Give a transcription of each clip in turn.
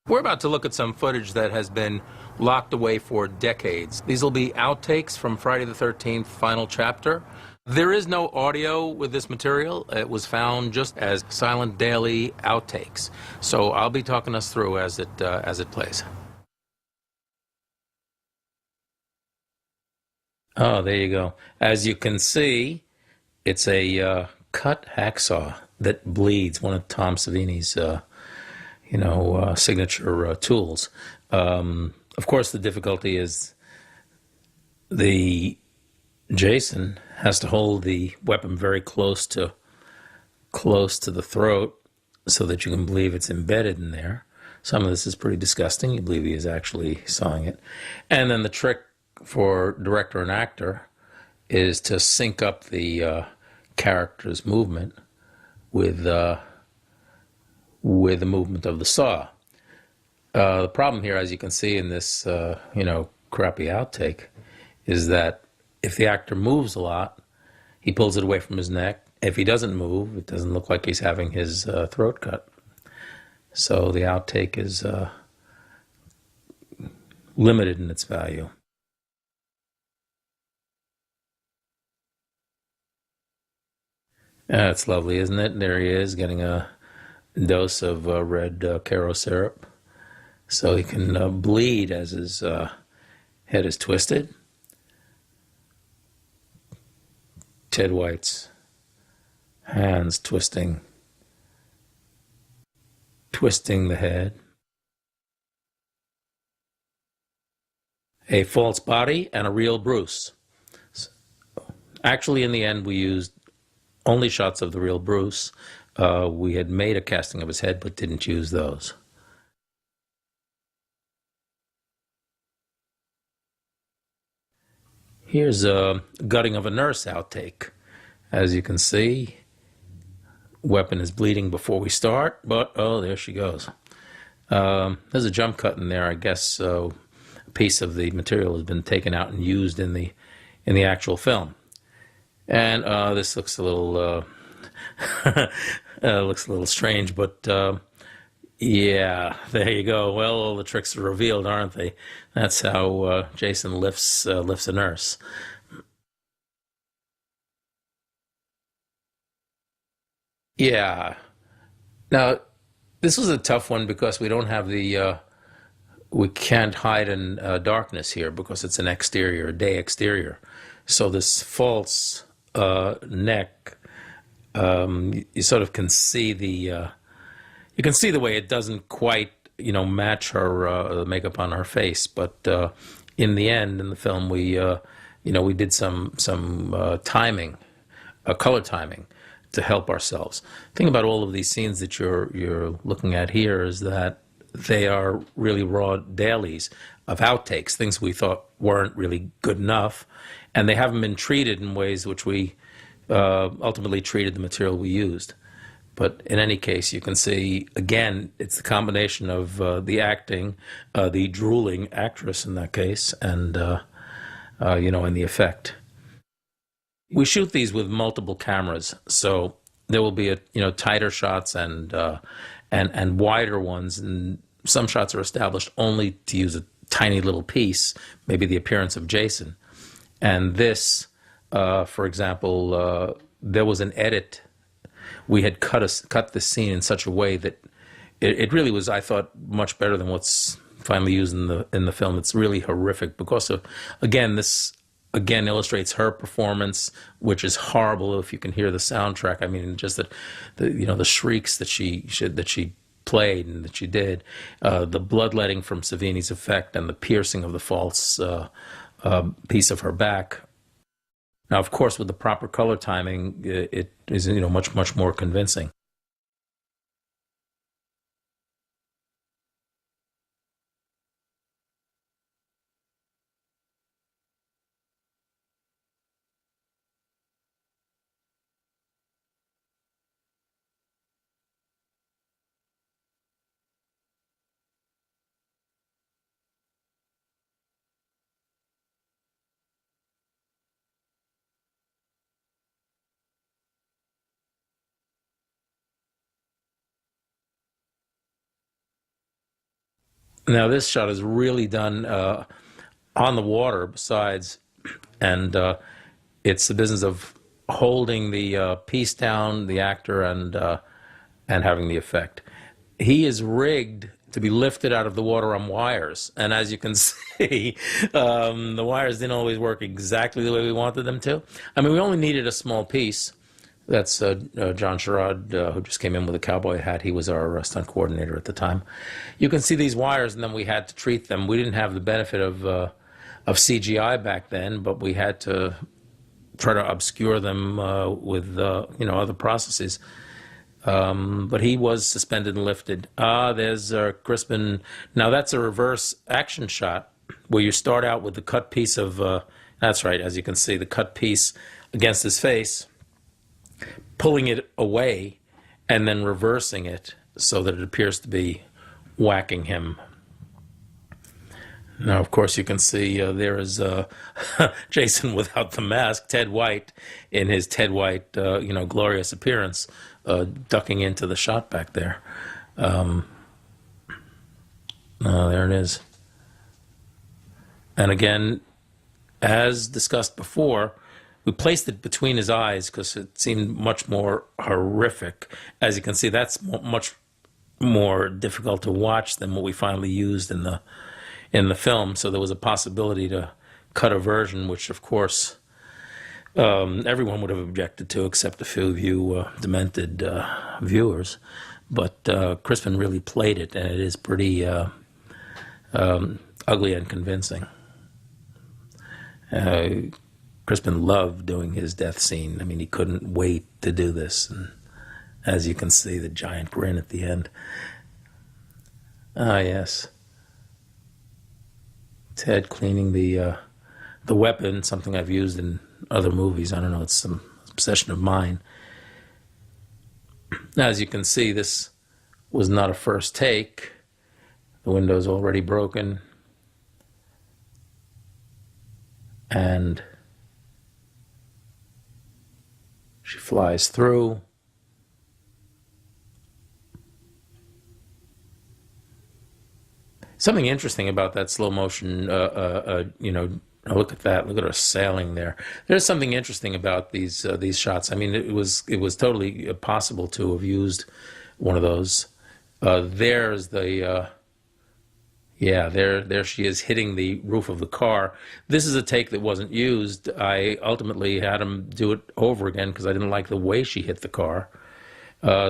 We're about to look at some footage that has been locked away for decades. These will be outtakes from Friday the 13th final chapter. There is no audio with this material. It was found just as silent daily outtakes. So I'll be talking us through as it plays. Oh, there you go. As you can see, it's a cut hacksaw that bleeds, one of Tom Savini's signature tools. Of course, the difficulty is the Jason has to hold the weapon very close to the throat so that you can believe it's embedded in there. Some of this is pretty disgusting. You believe he is actually sawing it. And then the trick for director and actor is to sync up the character's movement with the movement of the saw. The problem here, as you can see in this, crappy outtake, is that if the actor moves a lot, he pulls it away from his neck. If he doesn't move, it doesn't look like he's having his throat cut. So the outtake is limited in its value. That's lovely, isn't it? There he is, getting a dose of red Caro syrup, so he can bleed as his head is twisted. Ted White's hands twisting the head. A false body and a real Bruce. Actually, in the end, we used only shots of the real Bruce. We had made a casting of his head, but didn't use those. Here's a gutting of a nurse outtake. As you can see, weapon is bleeding before we start, but oh, there she goes. There's a jump cut in there. I guess a piece of the material has been taken out and used in the actual film. And this looks a little strange, but yeah, there you go. Well, all the tricks are revealed, aren't they? That's how Jason lifts a nurse. Yeah. Now, this was a tough one because we don't have we can't hide in darkness here because it's an exterior, day exterior. So this false neck, you sort of can see you can see the way it doesn't quite, match her makeup on her face. But in the end, in the film, we did some timing, color timing, to help ourselves. The thing about all of these scenes that you're looking at here is that they are really raw dailies of outtakes, things we thought weren't really good enough, and they haven't been treated in ways which we ultimately treated the material we used. But in any case, you can see, again, it's the combination of the acting, the drooling actress in that case, and and the effect. We shoot these with multiple cameras, so there will be tighter shots and wider ones, and some shots are established only to use a tiny little piece, maybe the appearance of Jason. And this, for example, there was an edit. We had cut the scene in such a way that it really was, I thought, much better than what's finally used in the film. It's really horrific because of, this illustrates her performance, which is horrible. If you can hear the soundtrack, I mean, just the shrieks that she played and that she did, the bloodletting from Savini's effect, and the piercing of the false piece of her back. Now, of course, with the proper color timing, it is much more convincing. Now this shot is really done on the water besides, and it's the business of holding the piece down, the actor, and having the effect. He is rigged to be lifted out of the water on wires, and as you can see, the wires didn't always work exactly the way we wanted them to. I mean, we only needed a small piece. That's John Sherrod, who just came in with a cowboy hat. He was our stunt coordinator at the time. You can see these wires, and then we had to treat them. We didn't have the benefit of CGI back then, but we had to try to obscure them with other processes. But he was suspended and lifted. There's Crispin. Now that's a reverse action shot where you start out with the cut piece of. That's right, as you can see, the cut piece against his face, pulling it away, and then reversing it so that it appears to be whacking him. Now, of course, you can see there is Jason without the mask, Ted White, in his Ted White, glorious appearance, ducking into the shot back there. There it is. And again, as discussed before, we placed it between his eyes because it seemed much more horrific. As you can see, that's much more difficult to watch than what we finally used in the film. So there was a possibility to cut a version, which of course everyone would have objected to, except a few of you demented viewers. But Crispin really played it, and it is pretty ugly and convincing. Crispin loved doing his death scene. I mean, he couldn't wait to do this. And as you can see, the giant grin at the end. Ah, yes. Ted cleaning the weapon, something I've used in other movies. I don't know, it's some obsession of mine. Now, as you can see, this was not a first take. The window's already broken. And she flies through. Something interesting about that slow motion, look at that. Look at her sailing there. There's something interesting about these shots. I mean, it was totally possible to have used one of those. There's the there she is hitting the roof of the car. This is a take that wasn't used. I ultimately had him do it over again because I didn't like the way she hit the car.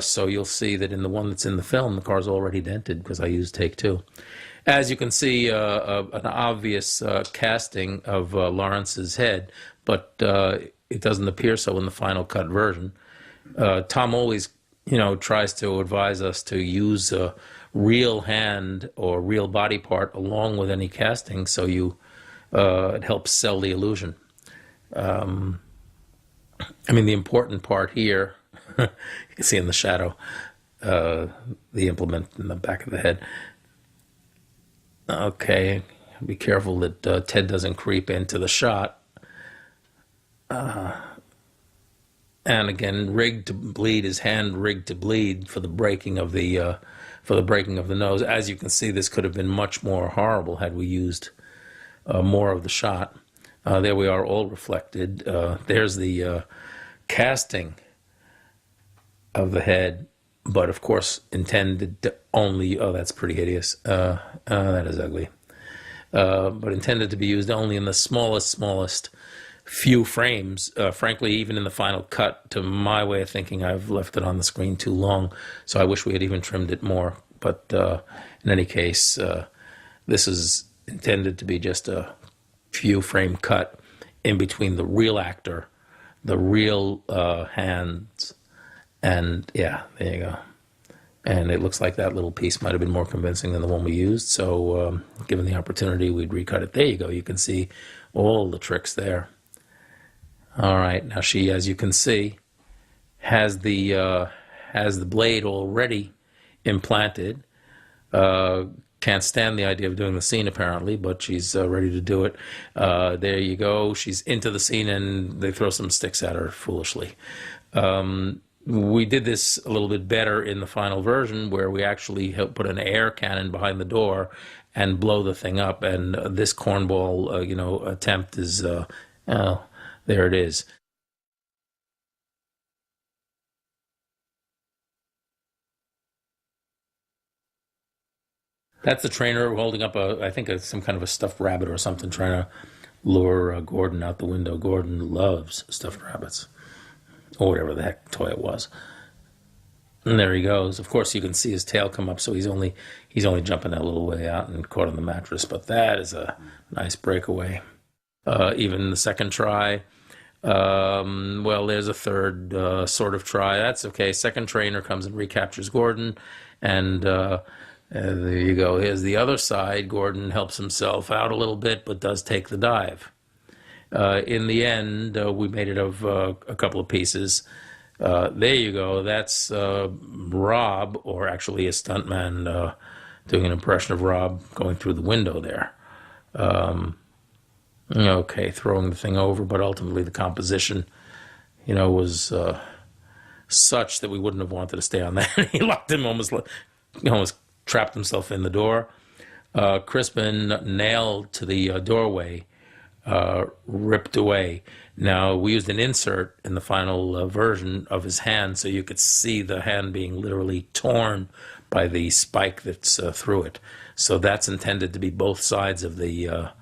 So you'll see that in the one that's in the film, the car's already dented because I used take two. As you can see, an obvious casting of Lawrence's head, but it doesn't appear so in the final cut version. Tom always, tries to advise us to use a real hand or real body part along with any casting, so it helps sell the illusion. The important part here, you can see in the shadow, the implement in the back of the head. Okay, be careful that Ted doesn't creep into the shot. And again, rigged to bleed, his hand rigged to bleed for the breaking of the nose. As you can see, this could have been much more horrible had we used more of the shot. There we are, all reflected. There's the casting of the head, but of course intended to only, that's pretty hideous. That is ugly. But intended to be used only in the smallest few frames. Frankly, even in the final cut, to my way of thinking, I've left it on the screen too long, so I wish we had even trimmed it more. But in any case, this is intended to be just a few frame cut in between the real actor, the real hands, and yeah, there you go. And it looks like that little piece might have been more convincing than the one we used. So given the opportunity, we'd recut it. There you go. You can see all the tricks there. All right. Now she, as you can see, has the blade already implanted. Can't stand the idea of doing the scene apparently, but she's ready to do it. There you go. She's into the scene, and they throw some sticks at her foolishly. We did this a little bit better in the final version where we actually put an air cannon behind the door and blow the thing up. And this cornball, attempt is, oh, there it is. That's the trainer holding up I think, some kind of a stuffed rabbit or something, trying to lure Gordon out the window. Gordon loves stuffed rabbits, or whatever the heck toy it was. And there he goes. Of course, you can see his tail come up, so he's only jumping that little way out and caught on the mattress. But that is a nice breakaway. Even the second try. Well, there's a third sort of try. That's okay. Second trainer comes and recaptures Gordon, and there you go. Here's the other side. Gordon helps himself out a little bit, but does take the dive. In the end, we made it of a couple of pieces. There you go. That's Rob, or actually a stuntman doing an impression of Rob going through the window there. Okay, throwing the thing over, but ultimately the composition, was such that we wouldn't have wanted to stay on that. He locked him almost trapped himself in the door. Crispin nailed to the doorway, ripped away. Now, we used an insert in the final version of his hand, so you could see the hand being literally torn by the spike that's through it. So that's intended to be both sides of the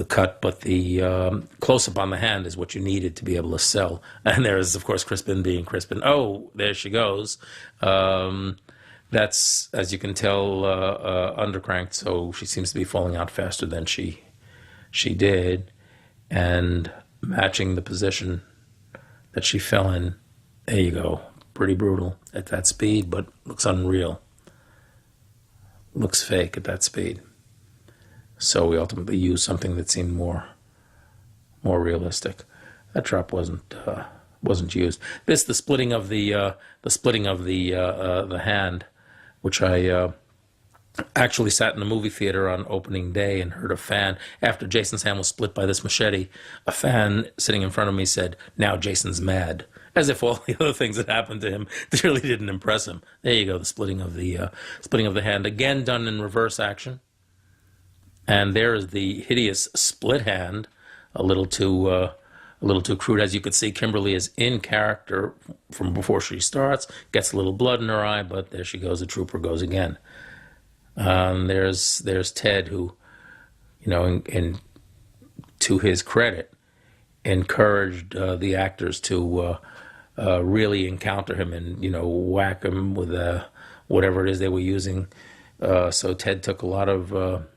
cut, but the close-up on the hand is what you needed to be able to sell. And there's, of course, Crispin being Crispin. Oh, there she goes. That's, as you can tell, undercranked, so she seems to be falling out faster than she did, and matching the position that she fell in. There you go. Pretty brutal at that speed, but looks unreal. Looks fake at that speed. So we ultimately used something that seemed more realistic. That drop wasn't used. The splitting of the hand, which I actually sat in the movie theater on opening day and heard a fan, after Jason's hand was split by this machete, a fan sitting in front of me said, "Now Jason's mad," as if all the other things that happened to him really didn't impress him. There you go, the splitting of the hand, again done in reverse action. And there is the hideous split hand, a little too crude. As you can see, Kimberly is in character from before she starts, gets a little blood in her eye, but there she goes, the trooper goes again. There's Ted, who, to his credit, encouraged the actors to really encounter him and, whack him with whatever it is they were using. So Ted took a lot of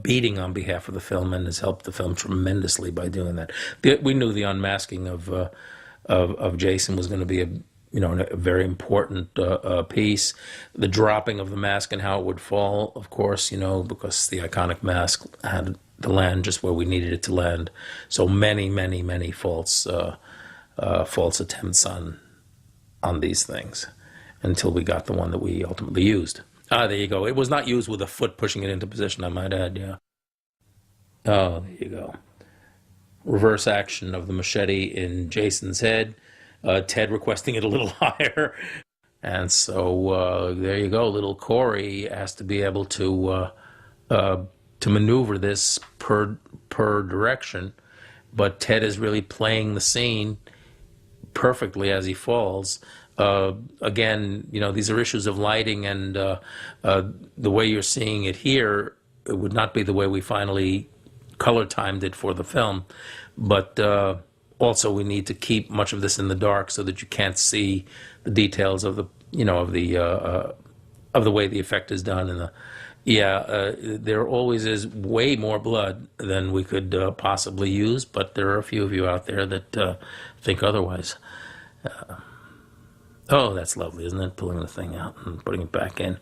beating on behalf of the film and has helped the film tremendously by doing that. We knew the unmasking of Jason was going to be a very important piece. The dropping of the mask and how it would fall, of course, because the iconic mask had to land just where we needed it to land. So many false attempts on these things until we got the one that we ultimately used. There you go. It was not used with a foot pushing it into position, I might add, yeah. Oh, there you go. Reverse action of the machete in Jason's head. Ted requesting it a little higher. And so there you go. Little Corey has to be able to maneuver this per direction. But Ted is really playing the scene perfectly as he falls. Again, these are issues of lighting, and the way you're seeing it here, it would not be the way we finally color timed it for the film. But also, we need to keep much of this in the dark so that you can't see the details of the way the effect is done. And there always is way more blood than we could possibly use, but there are a few of you out there that think otherwise. Oh, that's lovely, isn't it? Pulling the thing out and putting it back in.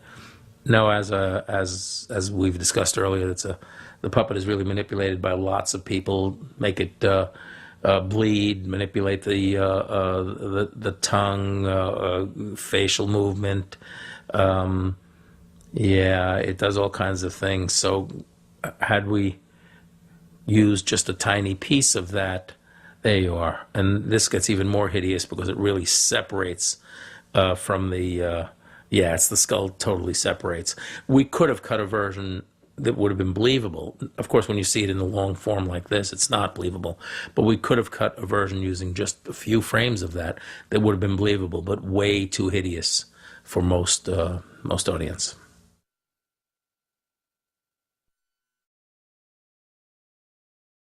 No, as we've discussed earlier, the puppet is really manipulated by lots of people. Make it bleed, manipulate the tongue, facial movement. It does all kinds of things. So, had we used just a tiny piece of that, There you are. And this gets even more hideous because it really separates from the. Yeah, it's the skull totally separates. We could have cut a version that would have been believable. Of course, when you see it in the long form like this, it's not believable. But we could have cut a version using just a few frames of that would have been believable, but way too hideous for most audience.